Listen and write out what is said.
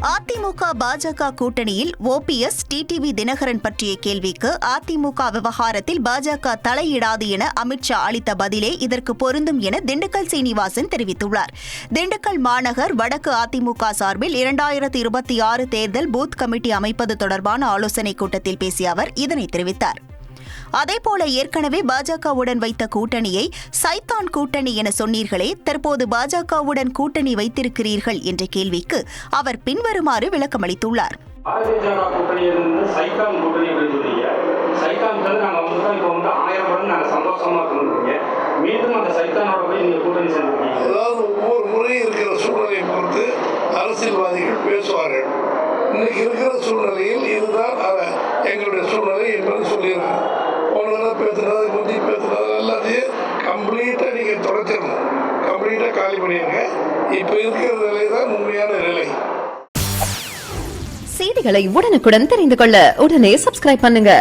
அதிமுக பாஜக கூட்டணியில் OPS TTV Dinakaran பற்றிய கேள்விக்கு அதிமுக விவகாரத்தில் பாஜக தலையிடாது என அமித்ஷா அளித்த பதிலே இதற்கு பொருந்தும் என திண்டுக்கல் சீனிவாசன் தெரிவித்துள்ளார். திண்டுக்கல் மாநகர் வடக்கு அதிமுக சார்பில் 2026 தேர்தல் பூத் கமிட்டி அமைப்பது தொடர்பான ஆலோசனைக் கூட்டத்தில் பேசிய அவர் இதனை தெரிவித்தார். அதேபோல ஏற்கனவே பாஜகவுடன் வைத்த கூட்டணியை சைத்தான் கூட்டணி என சொன்னீர்களே, தற்போது பாஜகவுடன் கூட்டணி வைத்திருக்கிறீர்கள் என்ற கேள்விக்கு அவர் பின்வருமாறு விளக்கமளித்துள்ளார். ஒவ்வொரு முறை இருக்கிற சூழ்நிலையை பொறுத்து அரசியல்வாதிகள் பேசுவார்கள். இன்னைக்கு இருக்கிற சூழ்நிலையில் இதுதான் எங்களுடைய சூழ்நிலை என்பது சொல்லியிருக்கேன். பேசுறது முந்தி பேசுறது எல்லாத்தையும் கம்ப்ளீட்டாக நீங்கள் தொடச்சிடணும், கம்ப்ளீட்டாக காலி பண்ணிடுங்க. இப்போ இருக்கிற நிலை தான் உண்மையான நிலை. செய்திகளை உடனுக்குடன் தெரிந்து கொள்ள உடனே சப்ஸ்கிரைப் பண்ணுங்க.